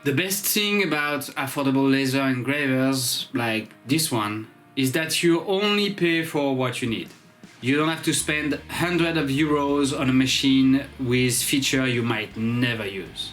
The best thing about affordable laser engravers like this one is that you only pay for what you need. You don't have to spend hundreds of euros on a machine with features you might never use.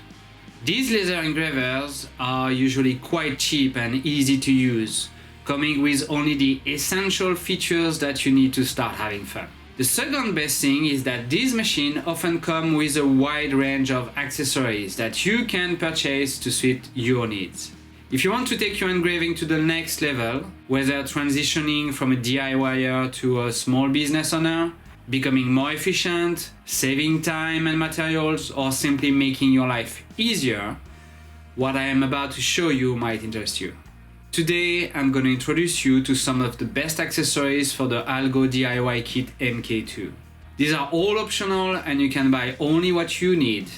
These laser engravers are usually quite cheap and easy to use, coming with only the essential features that you need to start having fun. The second best thing is that these machines often come with a wide range of accessories that you can purchase to suit your needs. If you want to take your engraving to the next level, whether transitioning from a DIYer to a small business owner, becoming more efficient, saving time and materials, or simply making your life easier, what I am about to show you might interest you. Today, I'm going to introduce you to some of the best accessories for the Algo DIY Kit MK2. These are all optional and you can buy only what you need.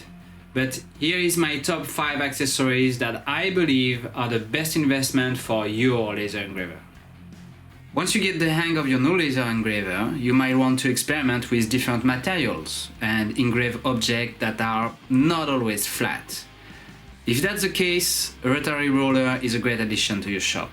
But here is my top 5 accessories that I believe are the best investment for your laser engraver. Once you get the hang of your new laser engraver, you might want to experiment with different materials and engrave objects that are not always flat. If that's the case, a rotary roller is a great addition to your shop.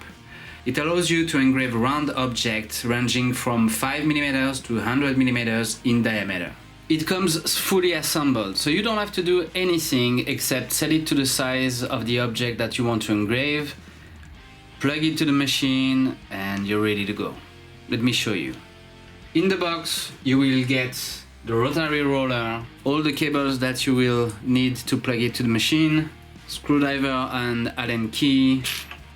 It allows you to engrave round objects ranging from 5mm to 100mm in diameter. It comes fully assembled, so you don't have to do anything except set it to the size of the object that you want to engrave, plug it to the machine, and you're ready to go. Let me show you. In the box, you will get the rotary roller, all the cables that you will need to plug it to the machine, screwdriver and Allen key,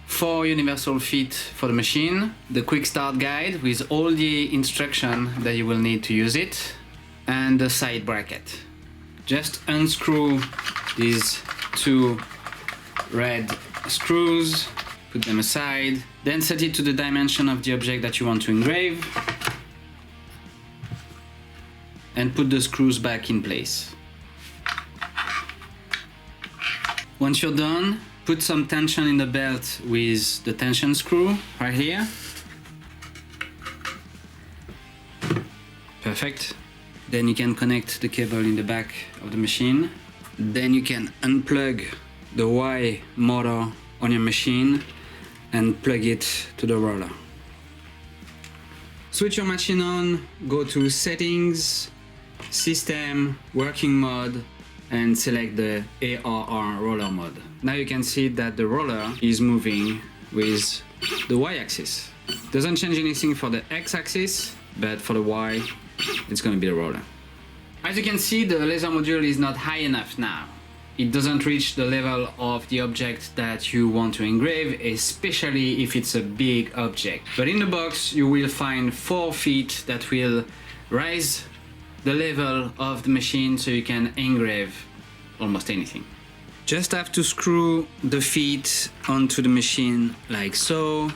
4 universal feet for the machine, the quick start guide with all the instructions that you will need to use it, and the side bracket. Just unscrew these 2 red screws, put them aside, then set it to the dimension of the object that you want to engrave, and put the screws back in place. Once you're done, put some tension in the belt with the tension screw right here. Perfect. Then you can connect the cable in the back of the machine. Then you can unplug the Y motor on your machine and plug it to the roller. Switch your machine on, go to Settings, System, Working Mode, and select the ARR roller mode. Now you can see that the roller is moving with the Y-axis. Doesn't change anything for the X-axis, but for the Y, it's going to be the roller. As you can see, the laser module is not high enough now. It doesn't reach the level of the object that you want to engrave, especially if it's a big object. But in the box, you will find 4 feet that will raise the level of the machine so you can engrave almost anything. Just have to screw the feet onto the machine like so.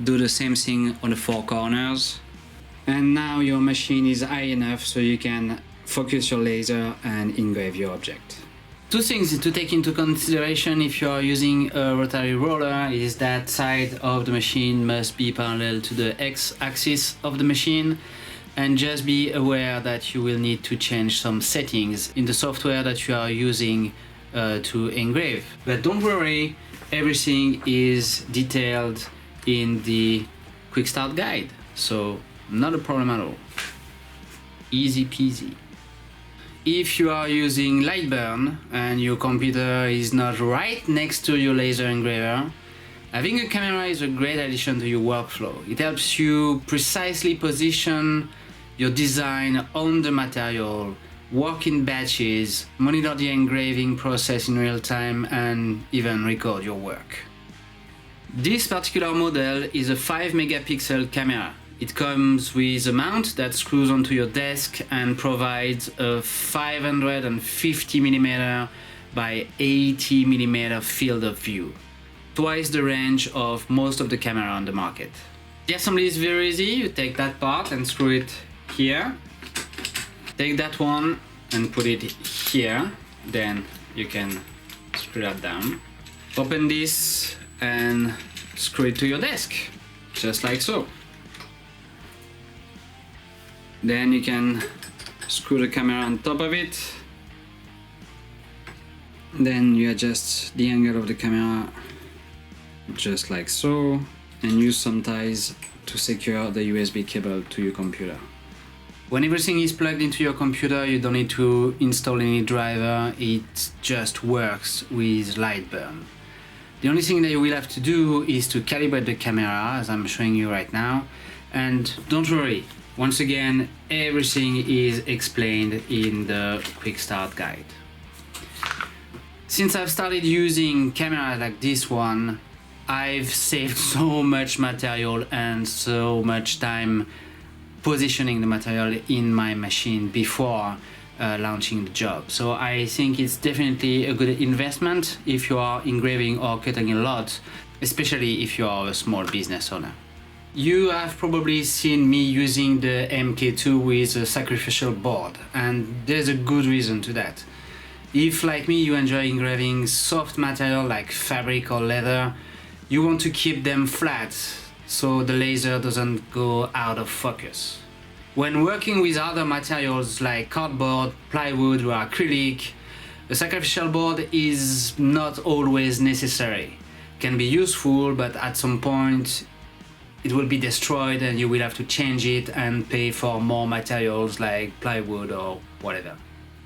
Do the same thing on the 4 corners. And now your machine is high enough so you can focus your laser and engrave your object. 2 things to take into consideration if you are using a rotary roller is that side of the machine must be parallel to the X-axis of the machine, and just be aware that you will need to change some settings in the software that you are using to engrave. But don't worry, everything is detailed in the quick start guide, so not a problem at all. Easy peasy. If you are using Lightburn and your computer is not right next to your laser engraver, having a camera is a great addition to your workflow. It helps you precisely position your design on the material, work in batches, monitor the engraving process in real time, and even record your work. This particular model is a 5 megapixel camera. It comes with a mount that screws onto your desk and provides a 550mm by 80mm field of view, twice the range of most of the camera on the market. The assembly is very easy. You take that part and screw it here. Take that one and put it here. Then you can screw that down. Open this and screw it to your desk, just like so. Then you can screw the camera on top of it Then you adjust the angle of the camera just like so, and use some ties to secure the USB cable to your computer. When everything is plugged into your computer, you don't need to install any driver, it just works with Lightburn. The only thing that you will have to do is to calibrate the camera, as I'm showing you right now, and don't worry, once again, everything is explained in the quick start guide. Since I've started using cameras like this one, I've saved so much material and so much time positioning the material in my machine before launching the job. So I think it's definitely a good investment if you are engraving or cutting a lot, especially if you are a small business owner. You have probably seen me using the MK2 with a sacrificial board, and there's a good reason to that. If, like me, you enjoy engraving soft material like fabric or leather, you want to keep them flat so the laser doesn't go out of focus. When working with other materials like cardboard, plywood or acrylic, a sacrificial board is not always necessary. It can be useful, but at some point it will be destroyed and you will have to change it and pay for more materials like plywood or whatever.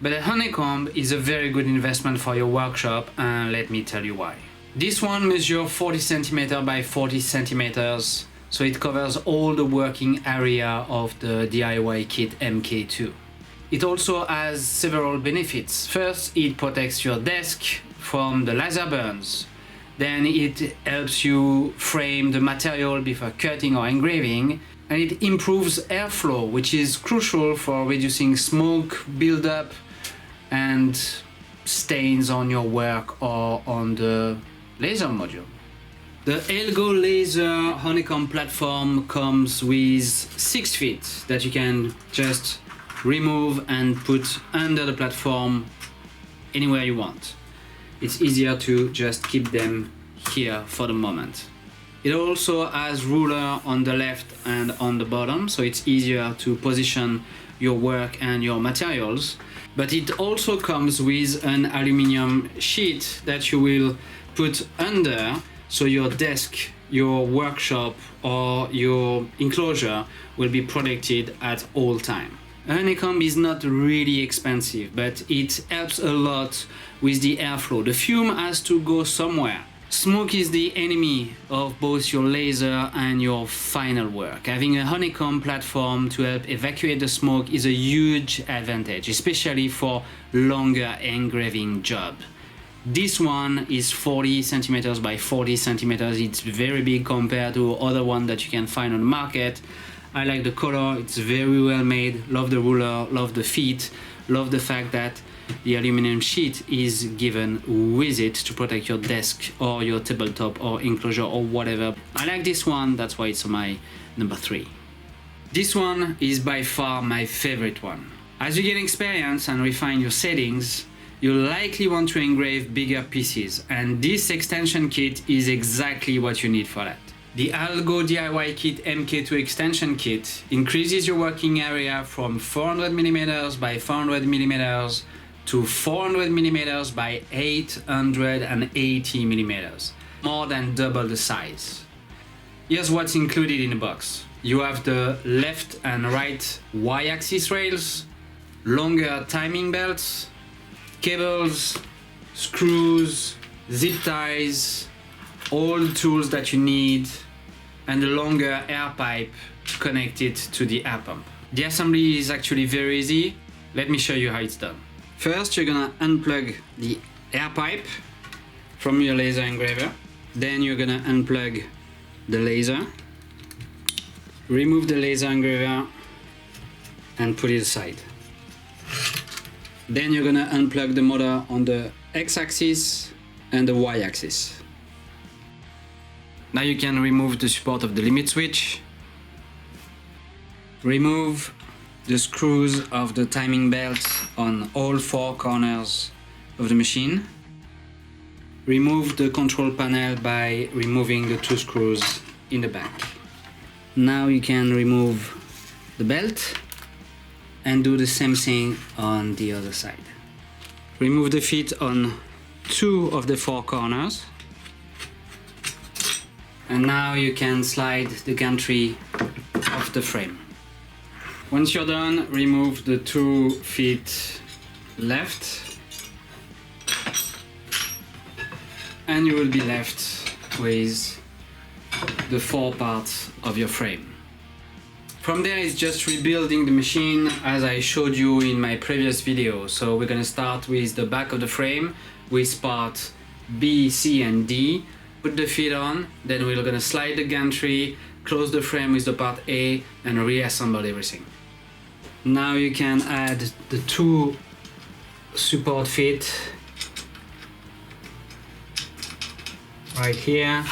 But a Honeycomb is a very good investment for your workshop, and let me tell you why. This one measures 40 cm by 40 cm, so it covers all the working area of the DIY Kit MK2. It also has several benefits. First, it protects your desk from the laser burns. Then it helps you frame the material before cutting or engraving, and it improves airflow, which is crucial for reducing smoke buildup and stains on your work or on the laser module. The AlgoLaser Honeycomb platform comes with 6 feet that you can just remove and put under the platform anywhere you want. It's easier to just keep them here for the moment. It also has ruler on the left and on the bottom, so it's easier to position your work and your materials. But it also comes with an aluminum sheet that you will put under, so your desk, your workshop or your enclosure will be protected at all time. Honeycomb is not really expensive, but it helps a lot with the airflow. The fume has to go somewhere. Smoke is the enemy of both your laser and your final work. Having a honeycomb platform to help evacuate the smoke is a huge advantage, especially for longer engraving job. This one is 40 centimeters by 40 centimeters. It's very big compared to other one that you can find on the market. I like the color, it's very well made, love the ruler, love the feet, love the fact that the aluminum sheet is given with it to protect your desk or your tabletop or enclosure or whatever. I like this one, that's why it's my number 3. This one is by far my favorite one. As you gain experience and refine your settings, you'll likely want to engrave bigger pieces, and this extension kit is exactly what you need for that. The Algo DIY Kit MK2 extension kit increases your working area from 400mm by 400mm to 400mm by 880mm, more than double the size. Here's what's included in the box. You have the left and right Y-axis rails, longer timing belts, cables, screws, zip ties, all the tools that you need, and a longer air pipe connected to the air pump. The assembly is actually very easy. Let me show you how it's done. First, you're gonna unplug the air pipe from your laser engraver. Then you're gonna unplug the laser, remove the laser engraver and put it aside. Then you're gonna unplug the motor on the X-axis and the Y-axis. Now you can remove the support of the limit switch, remove the screws of the timing belt on all 4 corners of the machine, remove the control panel by removing the 2 screws in the back. Now you can remove the belt and do the same thing on the other side. Remove the feet on 2 of the 4 corners. And now you can slide the gantry off the frame. Once you're done, remove the 2 feet left, and you will be left with the 4 parts of your frame. From there is just rebuilding the machine as I showed you in my previous video. So we're gonna start with the back of the frame with part B, C and D. Put the feet on, then we're gonna slide the gantry, close the frame with the part A and reassemble everything. Now you can add the 2 support feet right here.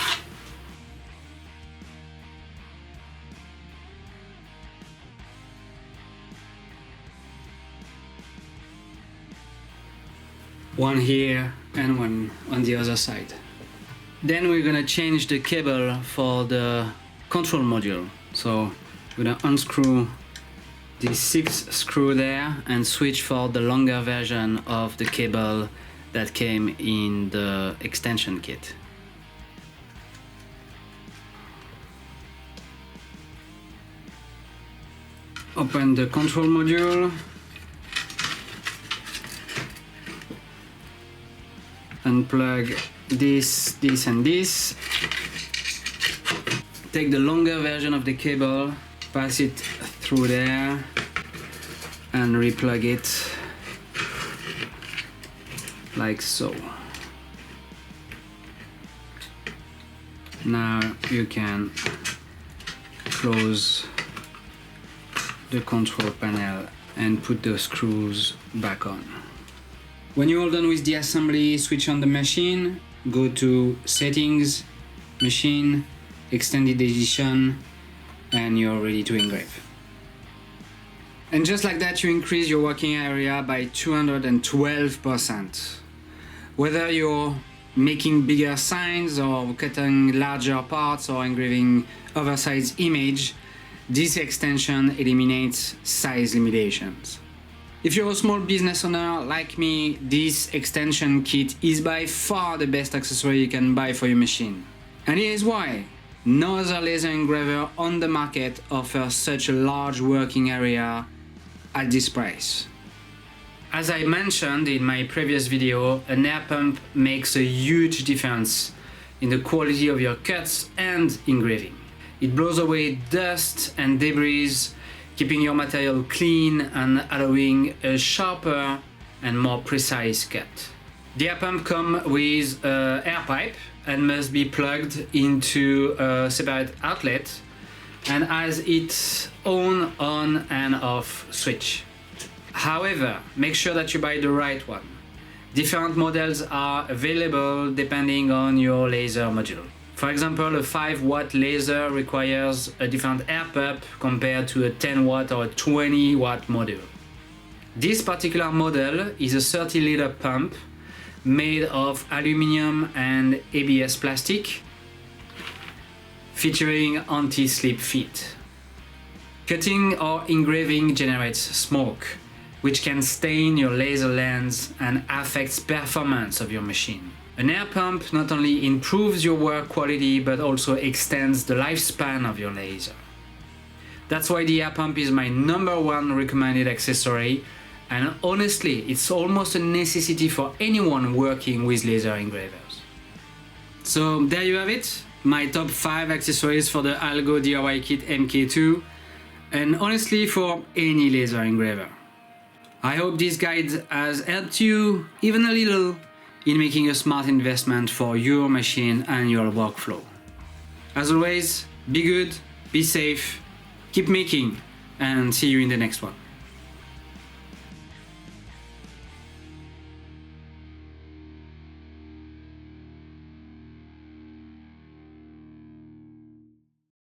One here and one on the other side. Then we're gonna change the cable for the control module. So we're gonna unscrew the 6 screw there and switch for the longer version of the cable that came in the extension kit. Open the control module. Unplug this and this. Take the longer version of the cable, pass it through there and replug it like so. Now you can close the control panel and put the screws back on. When you're all done with the assembly, switch on the machine, go to Settings, Machine, Extended Edition, and you're ready to engrave. And just like that, you increase your working area by 212%. Whether you're making bigger signs or cutting larger parts or engraving oversized image, this extension eliminates size limitations. If you're a small business owner like me, this extension kit is by far the best accessory you can buy for your machine. And here's why. No other laser engraver on the market offers such a large working area at this price. As I mentioned in my previous video, an air pump makes a huge difference in the quality of your cuts and engraving. It blows away dust and debris, keeping your material clean and allowing a sharper and more precise cut. The air pump comes with an air pipe and must be plugged into a separate outlet and has its own on and off switch. However, make sure that you buy the right one. Different models are available depending on your laser module. For example, a 5-watt laser requires a different air pump compared to a 10-watt or a 20-watt module. This particular model is a 30-liter pump made of aluminum and ABS plastic, featuring anti-slip feet. Cutting or engraving generates smoke, which can stain your laser lens and affects performance of your machine. An air pump not only improves your work quality but also extends the lifespan of your laser. That's why the air pump is my #1 recommended accessory, and honestly, it's almost a necessity for anyone working with laser engravers. So there you have it, my top 5 accessories for the Algo DIY Kit MK2, and honestly for any laser engraver. I hope this guide has helped you even a little in making a smart investment for your machine and your workflow. As always, be good, be safe, keep making, and see you in the next one.